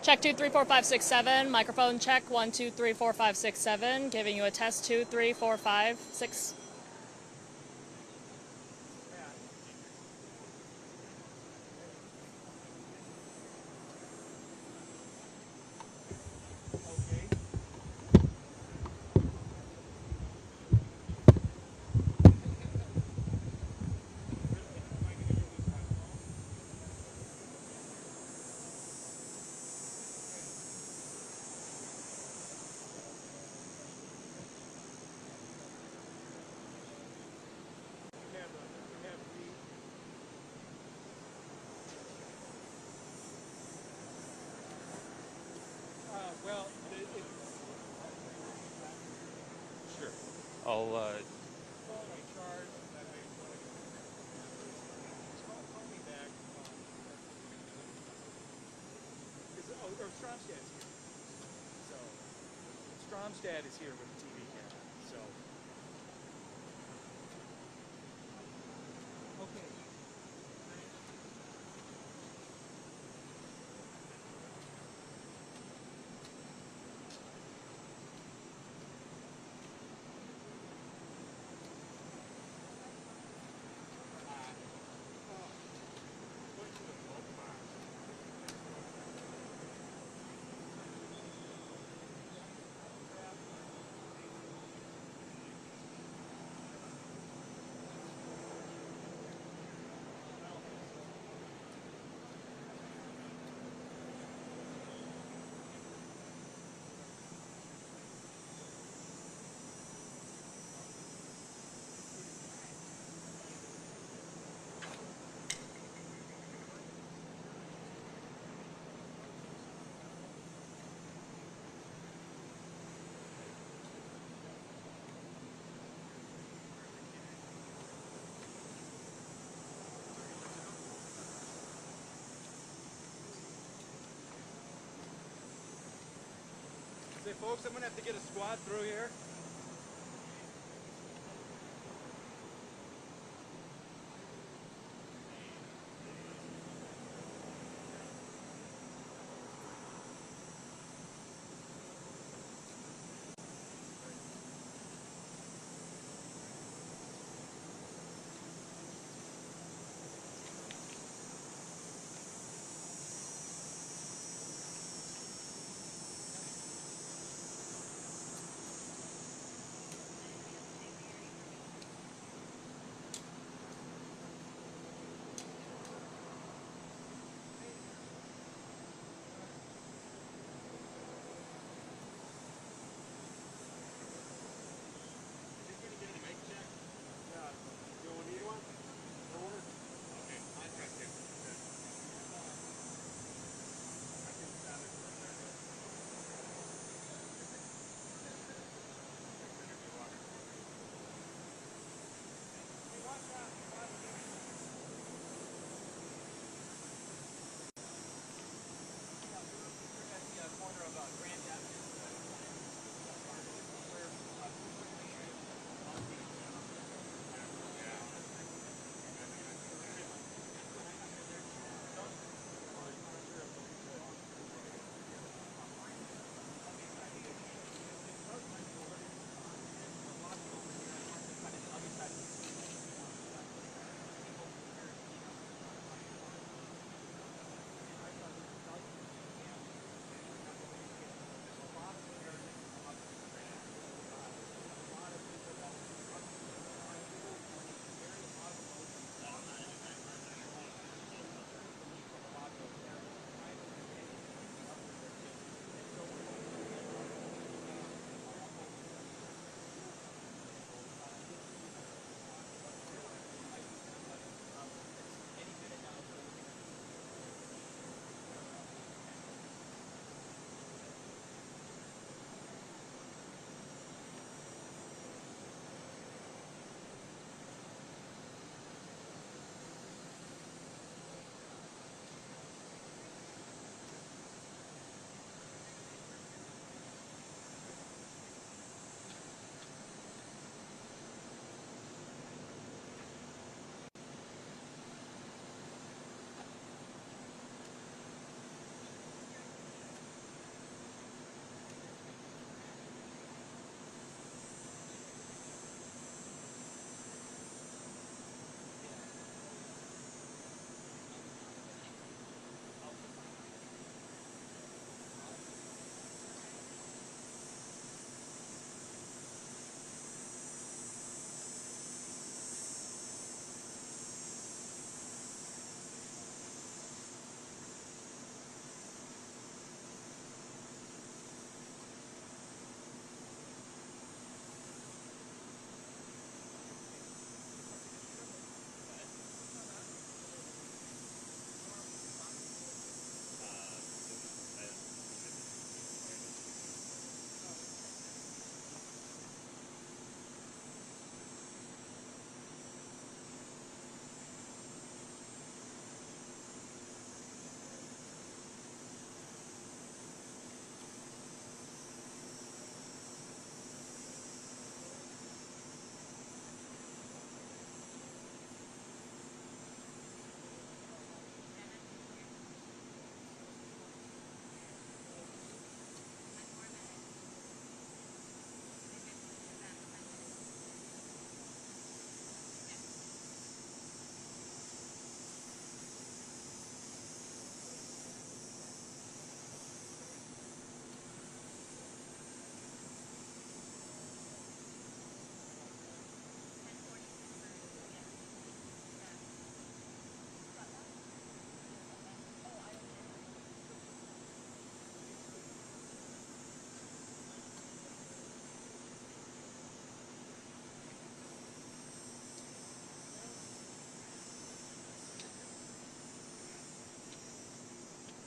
Check 2, 3, 4, 5, 6, 7. Microphone check 1, 2, 3, 4, 5, 6, 7. Giving you a test 2, 3, 4, 5, 6. Well, sure. I'll charge. Call me back. Or Stromstad's here. So Stromstad is here with the TV camera. So okay. Say, folks, I'm going to have to get a squad through here.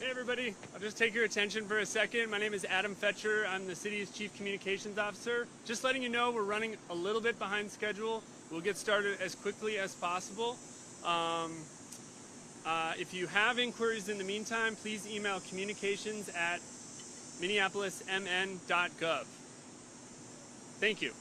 Hey everybody, I'll just take your attention for a second. My name is Adam Fetcher. I'm the city's Chief Communications Officer. Just letting you know we're running a little bit behind schedule. We'll get started as quickly as possible. If you have inquiries in the meantime, please email communications@minneapolismn.gov. Thank you.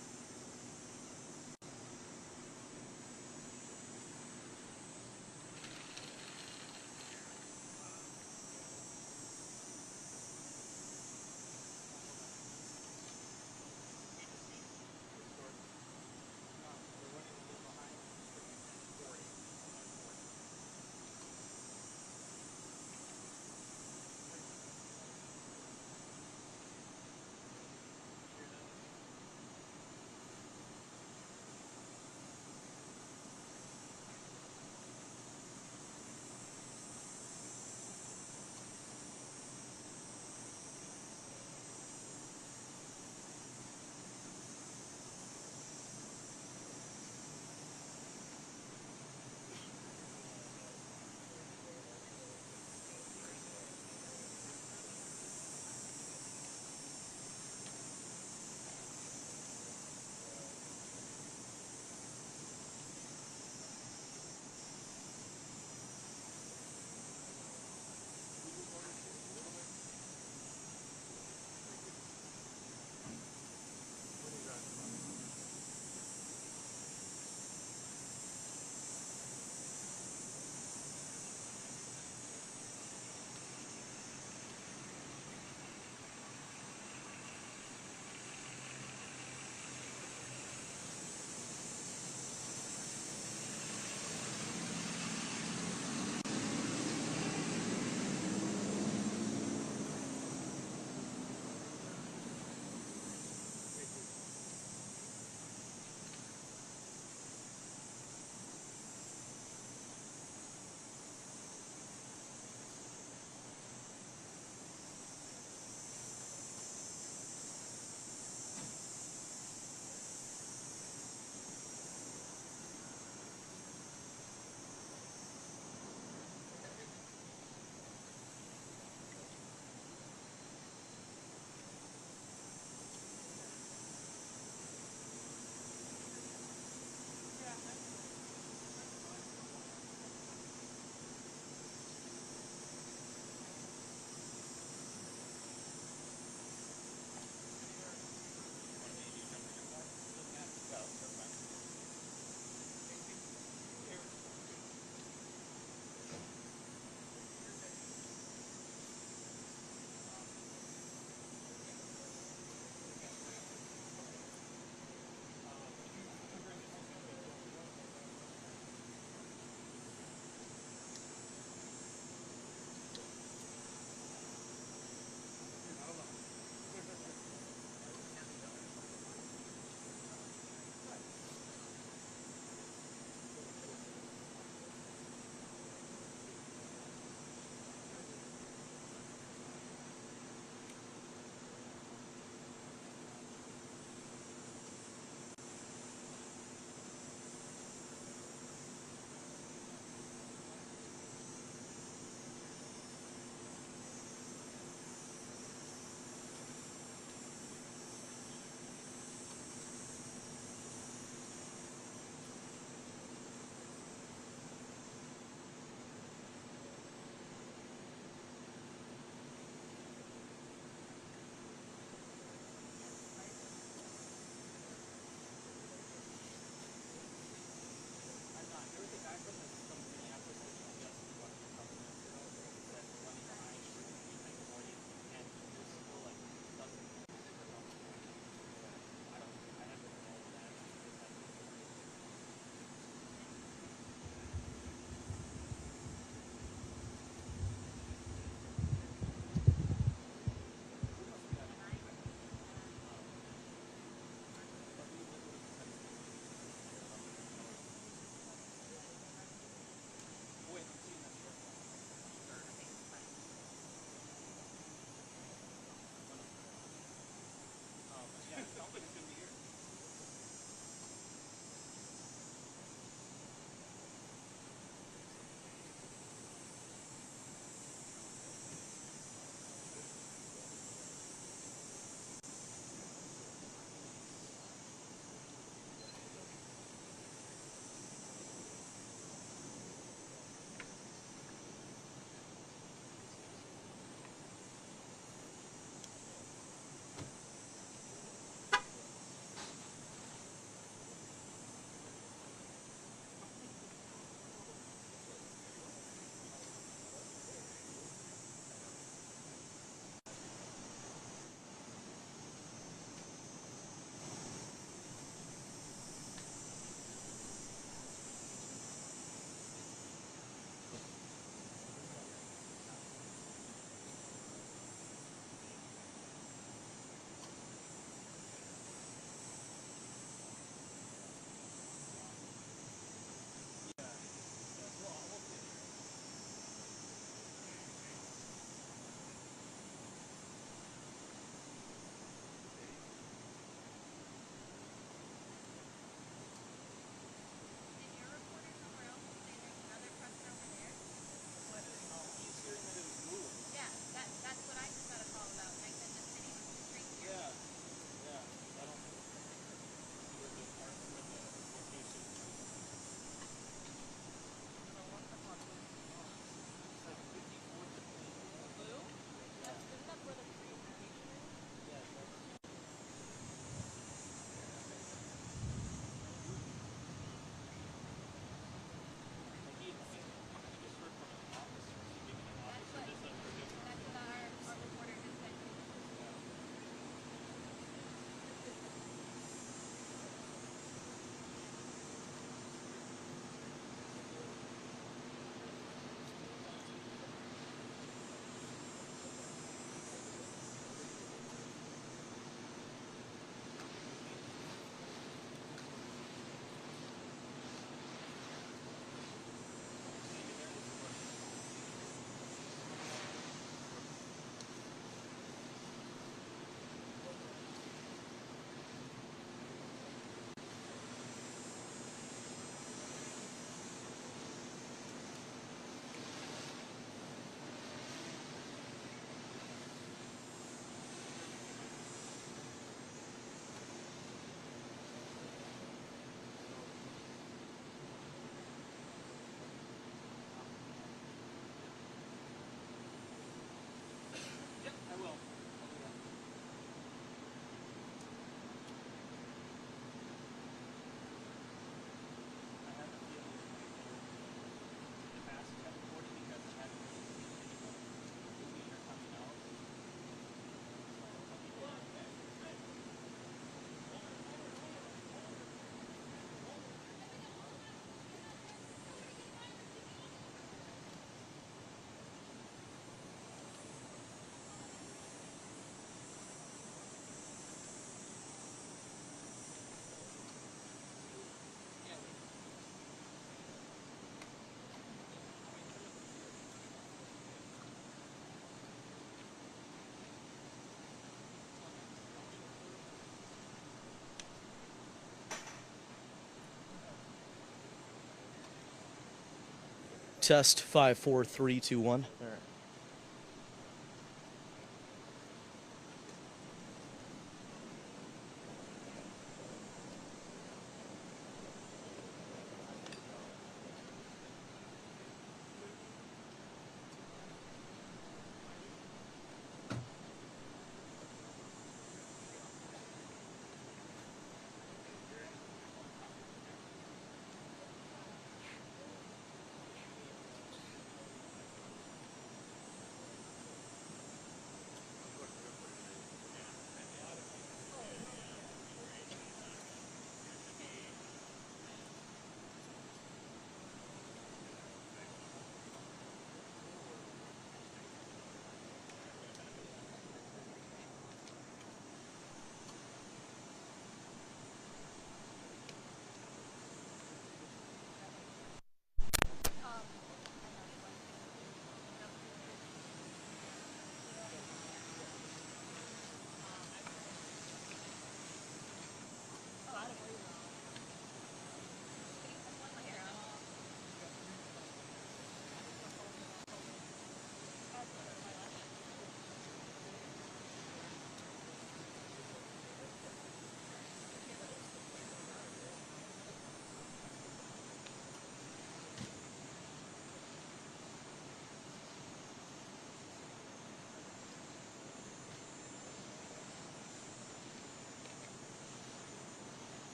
Test 5, 4, 3, 2, 1. All right.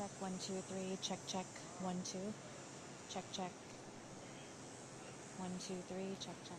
check, 1, 2, 3, check, check, 1, 2, check, check, 1, 2, 3, check, check.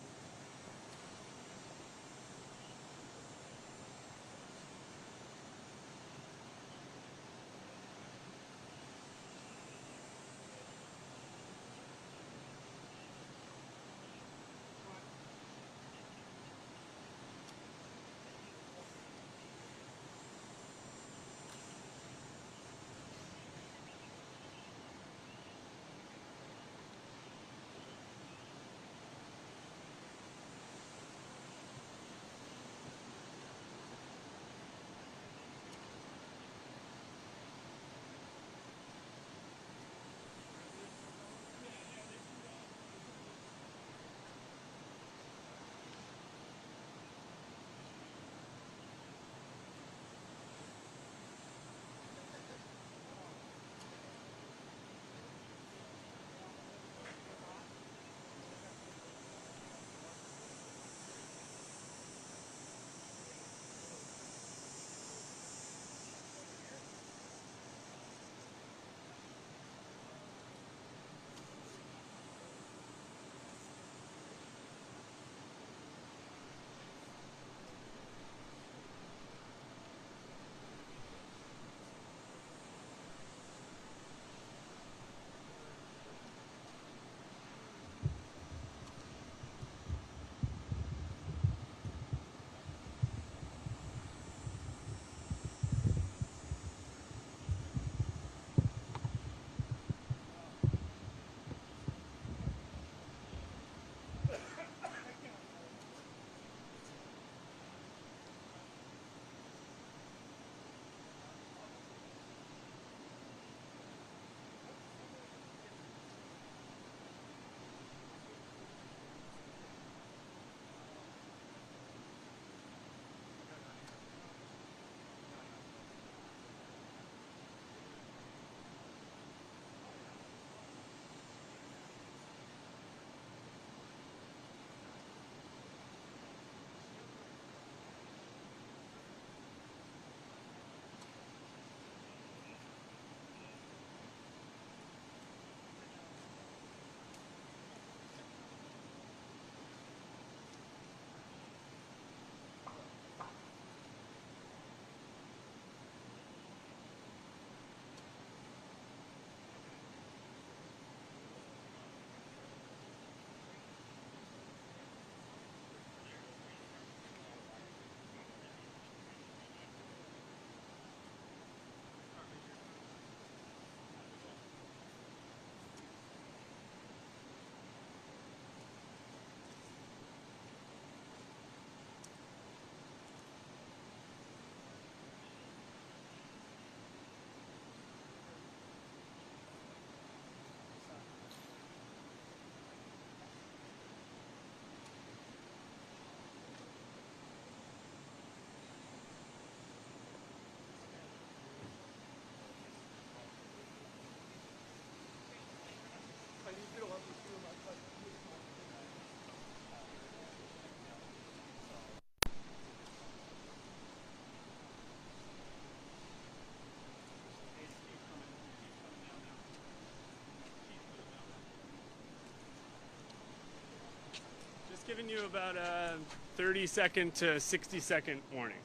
Giving you about a 30-second to 60-second warning.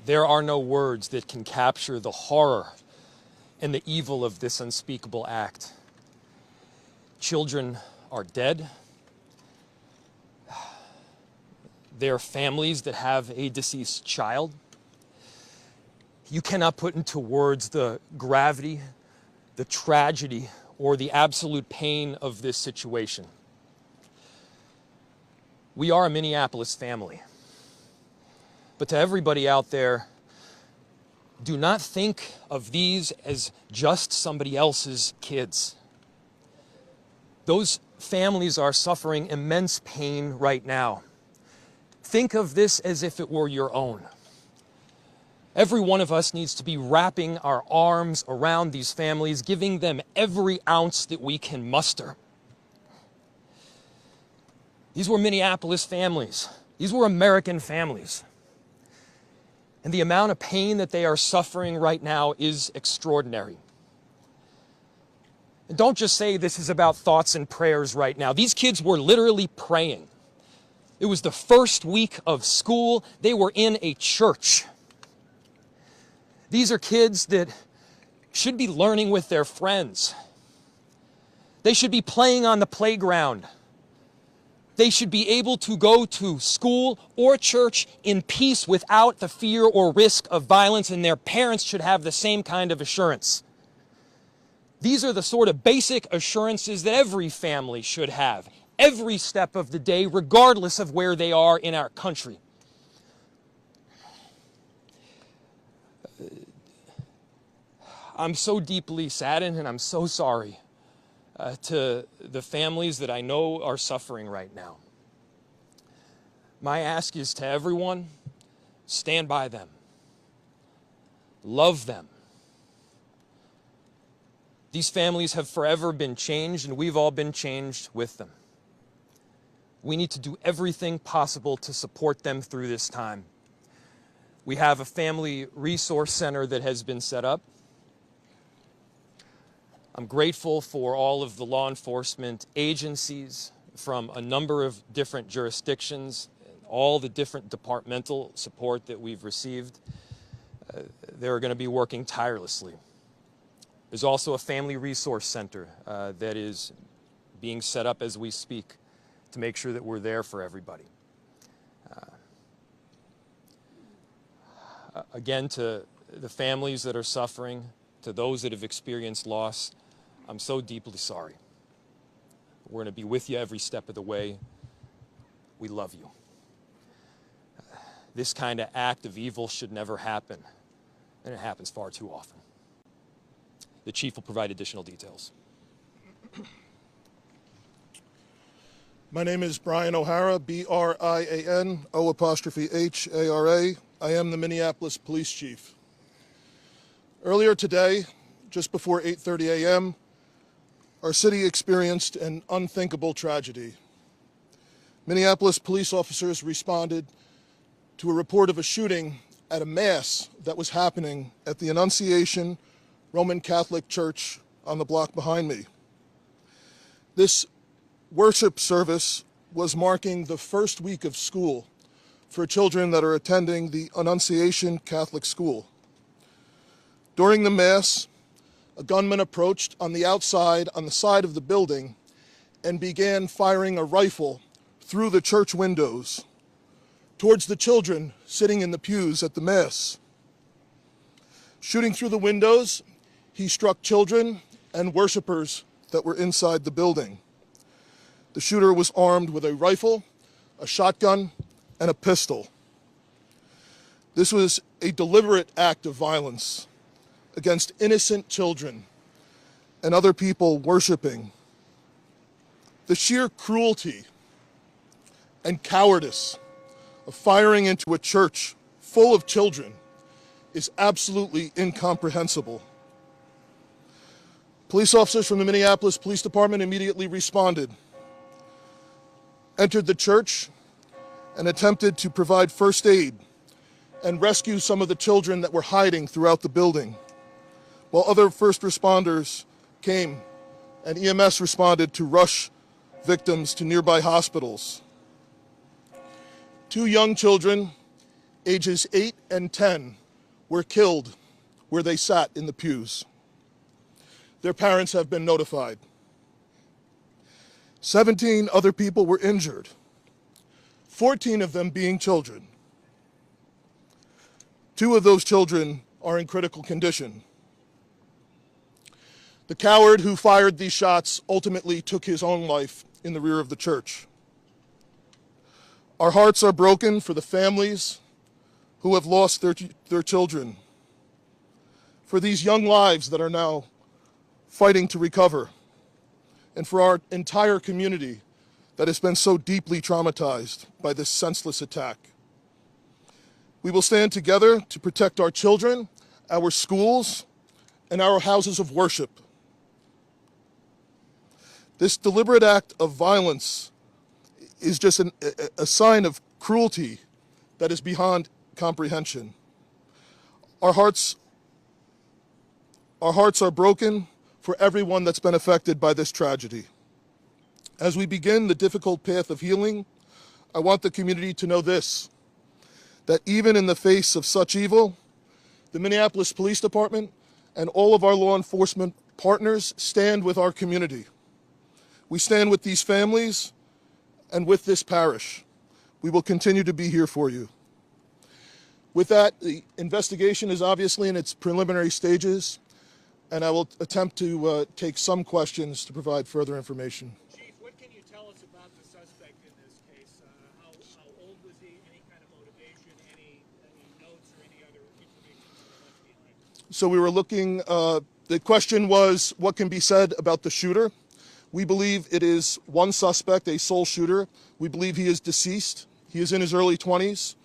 There are no words that can capture the horror and the evil of this unspeakable act. Children are dead. There are families that have a deceased child. You cannot put into words the gravity, the tragedy, or the absolute pain of this situation. We are a Minneapolis family. But to everybody out there, do not think of these as just somebody else's kids. Those families are suffering immense pain right now. Think of this as if it were your own. Every one of us needs to be wrapping our arms around these families, giving them every ounce that we can muster. These were Minneapolis families. These were American families. And the amount of pain that they are suffering right now is extraordinary. And don't just say this is about thoughts and prayers right now. These kids were literally praying. It was the first week of school. They were in a church. These are kids that should be learning with their friends. They should be playing on the playground. They should be able to go to school or church in peace without the fear or risk of violence, and their parents should have the same kind of assurance. These are the sort of basic assurances that every family should have, every step of the day, regardless of where they are in our country. I'm so deeply saddened, and I'm so sorry to the families that I know are suffering right now. My ask is to everyone, stand by them. Love them. These families have forever been changed, and we've all been changed with them. We need to do everything possible to support them through this time. We have a family resource center that has been set up. I'm grateful for all of the law enforcement agencies from a number of different jurisdictions, all the different departmental support that we've received. They're going to be working tirelessly. There's also a family resource center that is being set up as we speak to make sure that we're there for everybody. Again, to the families that are suffering, to those that have experienced loss, I'm so deeply sorry. We're going to be with you every step of the way. We love you. This kind of act of evil should never happen, and it happens far too often. The chief will provide additional details. My name is Brian O'Hara, B-R-I-A-N, O''H-A-R-A. I am the Minneapolis Police Chief. Earlier today, just before 8:30 a.m., our city experienced an unthinkable tragedy. Minneapolis police officers responded to a report of a shooting at a mass that was happening at the Annunciation Roman Catholic Church on the block behind me. This worship service was marking the first week of school for children that are attending the Annunciation Catholic School. During the Mass, a gunman approached on the outside, on the side of the building, and began firing a rifle through the church windows towards the children sitting in the pews at the Mass. Shooting through the windows, he struck children and worshipers that were inside the building. The shooter was armed with a rifle, a shotgun, and a pistol. This was a deliberate act of violence against innocent children and other people worshiping. The sheer cruelty and cowardice of firing into a church full of children is absolutely incomprehensible. Police officers from the Minneapolis Police Department immediately responded, entered the church, and attempted to provide first aid and rescue some of the children that were hiding throughout the building, while other first responders came and EMS responded to rush victims to nearby hospitals. 2 young children, ages 8 and 10, were killed where they sat in the pews. Their parents have been notified. 17 other people were injured, 14 of them being children. 2 of those children are in critical condition. The coward who fired these shots ultimately took his own life in the rear of the church. Our hearts are broken for the families who have lost their children, for these young lives that are now fighting to recover, and for our entire community that has been so deeply traumatized by this senseless attack. We will stand together to protect our children, our schools, and our houses of worship. This deliberate act of violence is just a sign of cruelty that is beyond comprehension. Our hearts are broken for everyone that's been affected by this tragedy. As we begin the difficult path of healing, I want the community to know this, that even in the face of such evil, the Minneapolis Police Department and all of our law enforcement partners stand with our community. We stand with these families and with this parish. We will continue to be here for you. With that, the investigation is obviously in its preliminary stages, and I will attempt to take some questions to provide further information. Chief, what can you tell us about the suspect in this case? How old was he? Any kind of motivation? Any notes or any other information that were left behind? So we were looking, the question was, what can be said about the shooter? We believe it is one suspect, a sole shooter. We believe he is deceased. He is in his early 20s,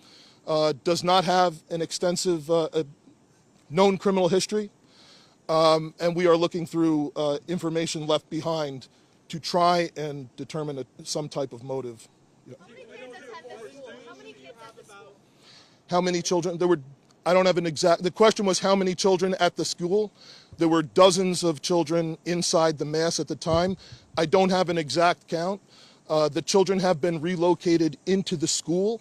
does not have an extensive known criminal history, and we are looking through information left behind to try and determine some type of motive. Yeah. How many kids attend the school? How many kids at the school? How many children? There were, I don't have an exact, the question was how many children at the school. There were dozens of children inside the mass at the time. I don't have an exact count. The children have been relocated into the school,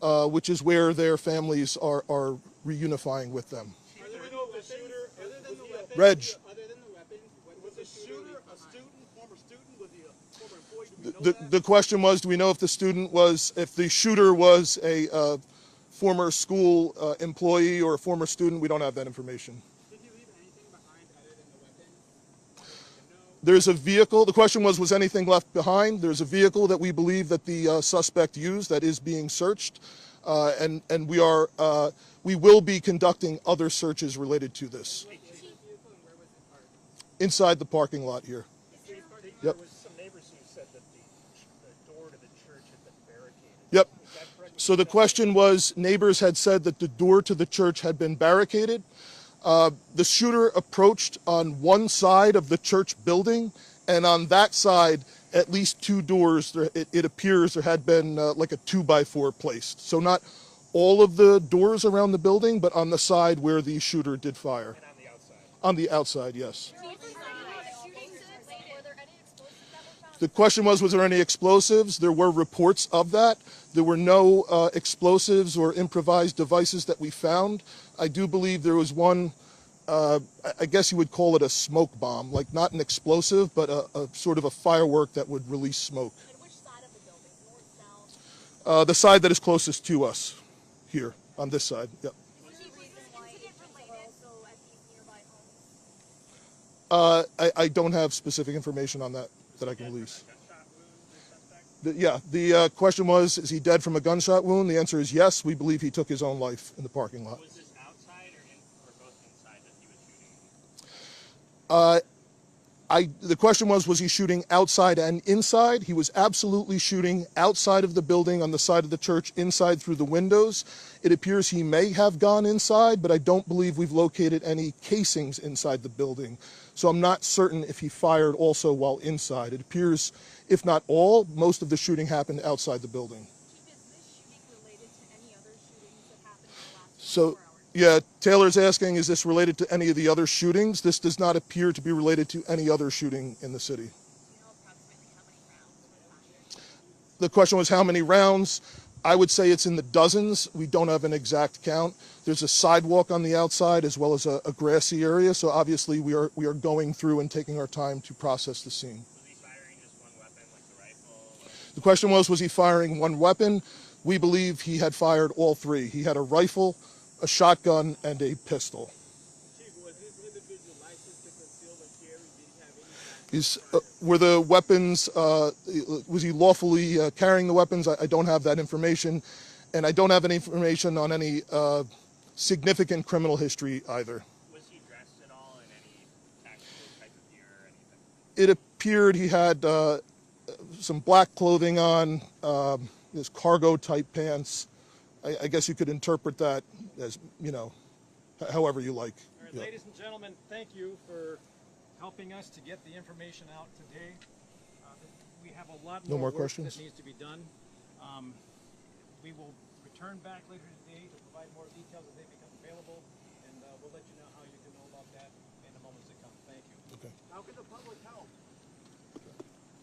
which is where their families are reunifying with them. Reg. Other than the weapons, was the shooter a student, former student? Was he a former employee? Do we know that? The question was, do we know if the shooter was a former school employee or a former student? We don't have that information. Did he leave anything behind other than the weapons? There's a vehicle. The question was anything left behind? There's a vehicle that we believe that the suspect used that is being searched, and we will be conducting other searches related to this. Inside the parking lot here. Yep. There was some neighbors who said that the door to the church had been barricaded. Yep. Is that correct? So the question was, neighbors had said that the door to the church had been barricaded. The shooter approached on one side of the church building, and on that side, at least 2 doors, it appears there had been like a 2x4 placed. So not all of the doors around the building, but on the side where the shooter did fire. And on the outside. On the outside, yes. Were there any explosives that were found? The question was there any explosives? There were reports of that. There were no explosives or improvised devices that we found. I do believe there was one, I guess you would call it a smoke bomb, like not an explosive, but a sort of a firework that would release smoke. And which side of the building? North, south? The side that is closest to us, here, on this side. Yep. Was the incident related also at these nearby homes? I don't have specific information on that I can release. The question was, is he dead from a gunshot wound? The answer is yes. We believe he took his own life in the parking lot. Was this outside or both inside that he was shooting? The question was he shooting outside and inside? He was absolutely shooting outside of the building on the side of the church, inside through the windows. It appears he may have gone inside, but I don't believe we've located any casings inside the building. So I'm not certain if he fired also while inside. It appears, if not all, most of the shooting happened outside the building. Chief, is this shooting related to any other shootings that happened in the last So, 24 hours? yeah, Taylor's asking, is this related to any of the other shootings? This does not appear to be related to any other shooting in the city. Do you know approximately how many rounds were fired? The question was how many rounds. I would say it's in the dozens. We don't have an exact count. There's a sidewalk on the outside as well as a grassy area. So obviously we are going through and taking our time to process the scene. Was he firing just one weapon, like the rifle? The question was he firing one weapon? We believe he had fired all three. He had a rifle, a shotgun, and a pistol. Chief, was this individual licensed to conceal and carry? Did he have any? Were the weapons, was he lawfully carrying the weapons? I don't have that information. And I don't have any information on any significant criminal history either. Was he dressed at all in any tactical type of gear or anything? It appeared he had some black clothing on, his cargo type pants. I guess you could interpret that as, however you like. All right, Yeah. ladies and gentlemen, thank you for helping us to get the information out today. We have a lot No more work questions? that needs to be done. We will return back later today to provide more details as they become available, and we'll let you know how you can know about that in the moments to come. Thank you. Okay, How can the public help?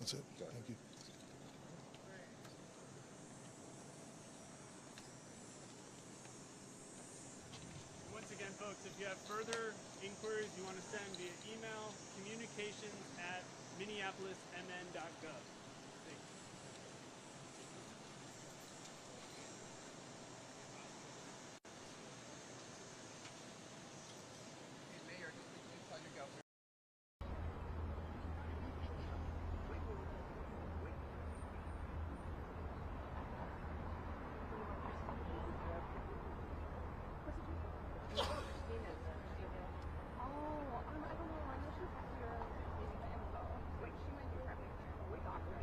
that's it. Thank you. Once again, folks, if you have further inquiries you want to send via email, communications@minneapolismn.gov. Thanks. I don't know. I know she was here maybe the info. Like she might be having a doctor.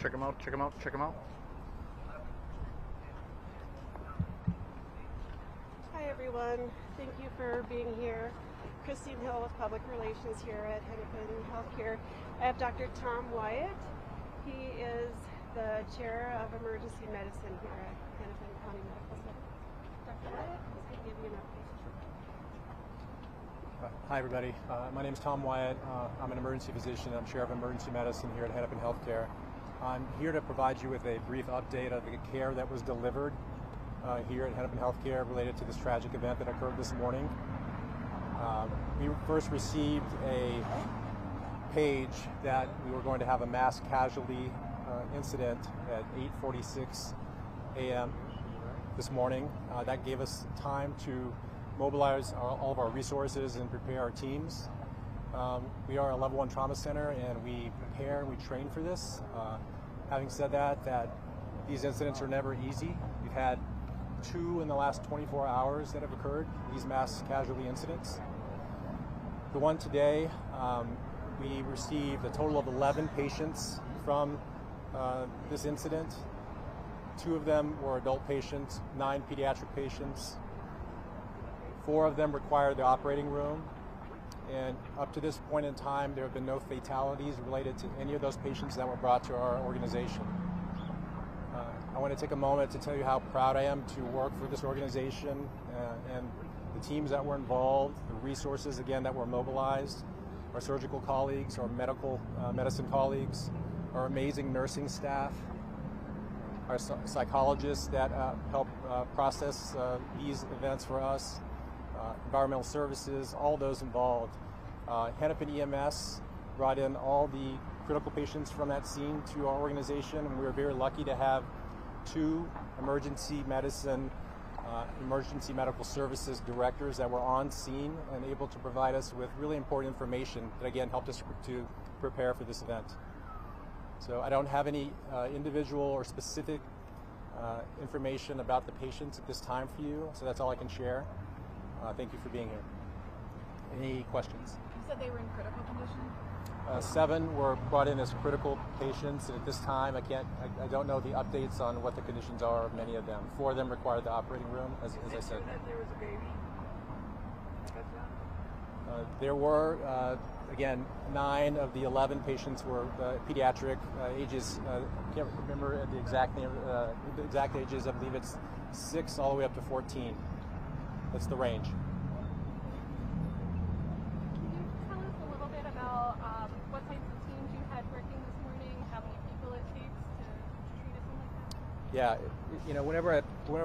Check them out, check them out, check them out. Hi everyone, thank you for being here. Christine Hill with Public Relations here at Hennepin Healthcare. I have Dr. Tom Wyatt. He is the Chair of Emergency Medicine here at Hennepin County Medical Center. Dr. Wyatt, he's going to give you an update. Hi everybody, my name is Tom Wyatt. I'm an emergency physician. I'm Chair of Emergency Medicine here at Hennepin Healthcare. I'm here to provide you with a brief update of the care that was delivered here at Hennepin Healthcare related to this tragic event that occurred this morning. We first received a page that we were going to have a mass casualty incident at 8:46 a.m. this morning. That gave us time to mobilize all of our resources and prepare our teams. We are a level 1 trauma center and we prepare and we train for this. Having said that these incidents are never easy. We've had 2 in the last 24 hours that have occurred, these mass casualty incidents. The one today, we received a total of 11 patients from this incident. 2 of them were adult patients, 9 pediatric patients. 4 of them required the operating room. And up to this point in time, there have been no fatalities related to any of those patients that were brought to our organization. I want to take a moment to tell you how proud I am to work for this organization and the teams that were involved, the resources, again, that were mobilized, our surgical colleagues, our medical medicine colleagues, our amazing nursing staff, our psychologists that help process these events for us, environmental services, all those involved. Hennepin EMS brought in all the critical patients from that scene to our organization, and we were very lucky to have 2 emergency medicine, emergency medical services directors that were on scene and able to provide us with really important information that again helped us to prepare for this event. So I don't have any individual or specific information about the patients at this time for you, so that's all I can share. Thank you for being here. Any questions? You said they were in critical condition? 7 were brought in as critical patients, and at this time I don't know the updates on what the conditions are of many of them. 4 of them required the operating room, as I said. That there was a baby? There were, again, 9 of the 11 patients were pediatric ages. I can't remember the exact ages. I believe it's 6 all the way up to 14. That's the range. Can you tell us a little bit about what types of teams you had working this morning, how many people it takes to treat a scene like that? Yeah, you know, whenever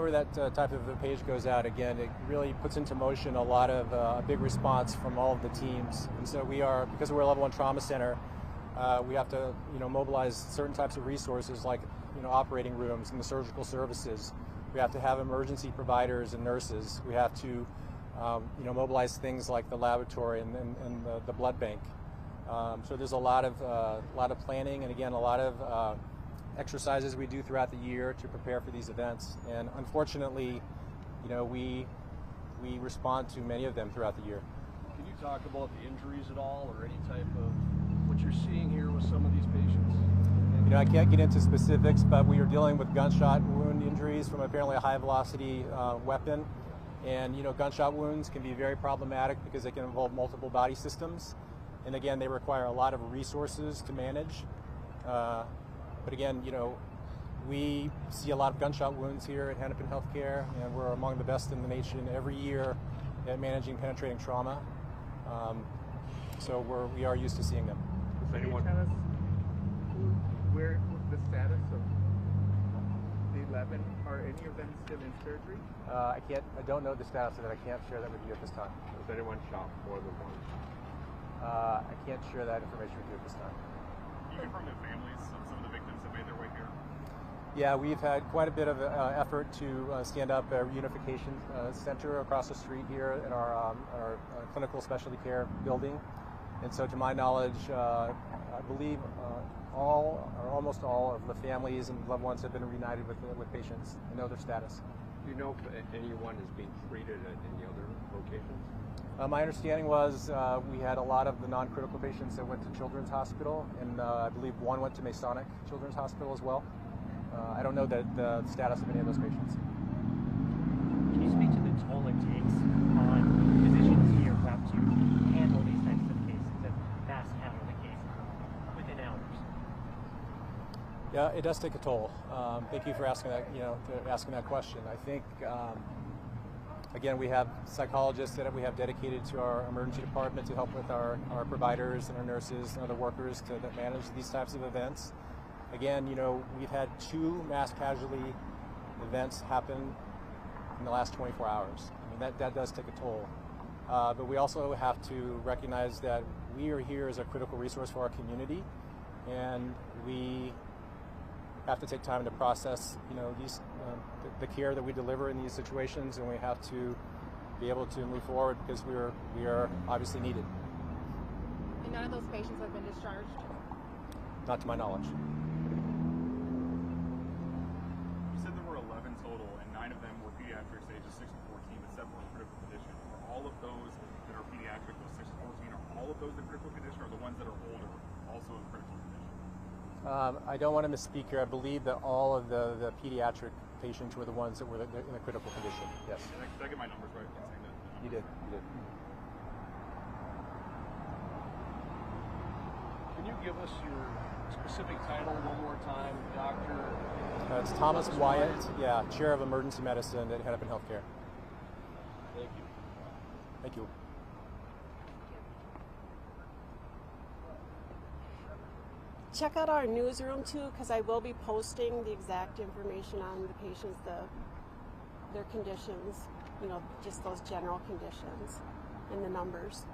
that type of a page goes out, again, it really puts into motion a lot of a big response from all of the teams. And so because we're a level 1 trauma center, we have to, mobilize certain types of resources like, operating rooms and the surgical services. We have to have emergency providers and nurses. We have to, mobilize things like the laboratory and the blood bank. So there's a lot of planning, and again, a lot of exercises we do throughout the year to prepare for these events. And unfortunately, we respond to many of them throughout the year. Can you talk about the injuries at all, or any type of what you're seeing here with some of these patients? I can't get into specifics, but we are dealing with gunshot wound injuries from apparently a high-velocity weapon. And, gunshot wounds can be very problematic because they can involve multiple body systems. And again, they require a lot of resources to manage. But again, we see a lot of gunshot wounds here at Hennepin Healthcare, and we're among the best in the nation every year at managing penetrating trauma. So we are used to seeing them. Does anyone tell us where the status of the 11? Are any of them still in surgery? I don't know the status of it. I can't share that with you at this time. Has anyone shot more than one? I can't share that information with you at this time. Can you confirm the families of some of the victims that made their way here? Yeah, we've had quite a bit of effort to stand up a reunification center across the street here in our clinical specialty care building. And so to my knowledge, I believe all or almost all of the families and loved ones have been reunited with patients and know their status. Do you know if anyone is being treated at any other locations? My understanding was we had a lot of the non-critical patients that went to Children's Hospital, and I believe one went to Masonic Children's Hospital as well. I don't know the status of any of those patients. Can you speak to the toll it takes on physicians here who have to handle these types of cases and mass handle the cases within hours? Yeah, it does take a toll. Thank you for asking that. For asking that question. I think. Again, we have psychologists that we have dedicated to our emergency department to help with our providers and our nurses and other workers that manage these types of events. Again, we've had 2 mass casualty events happen in the last 24 hours. I mean, that does take a toll. But we also have to recognize that we are here as a critical resource for our community, and we have to take time to process, these the care that we deliver in these situations, and we have to be able to move forward because we are obviously needed. And none of those patients have been discharged? Not to my knowledge. You said there were 11 total, and 9 of them were pediatrics ages 6 to 14, but 7 were critical condition. Are all of those that are pediatric, those 6 to 14, are all of those in critical condition, or the ones that are older also in critical condition? I don't want to misspeak here. I believe that all of the pediatric patients were the ones that were in a critical condition. Yes. Did I get my numbers right? In saying that? You did. You did. Can you give us your specific title one more time, Doctor? It's Thomas Wyatt, Chair of Emergency Medicine at Hennepin Healthcare. Thank you. Thank you. Check out our newsroom too, because I will be posting the exact information on the patients, their conditions, just those general conditions and the numbers.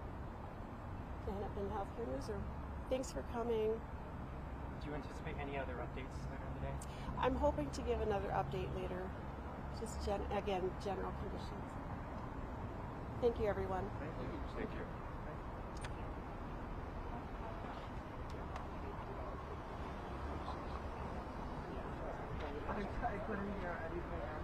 The Hennepin Healthcare Newsroom. Thanks for coming. Do you anticipate any other updates later in the day? I'm hoping to give another update later. Just again, general conditions. Thank you, everyone. Thank you. Thank you. I couldn't hear anything.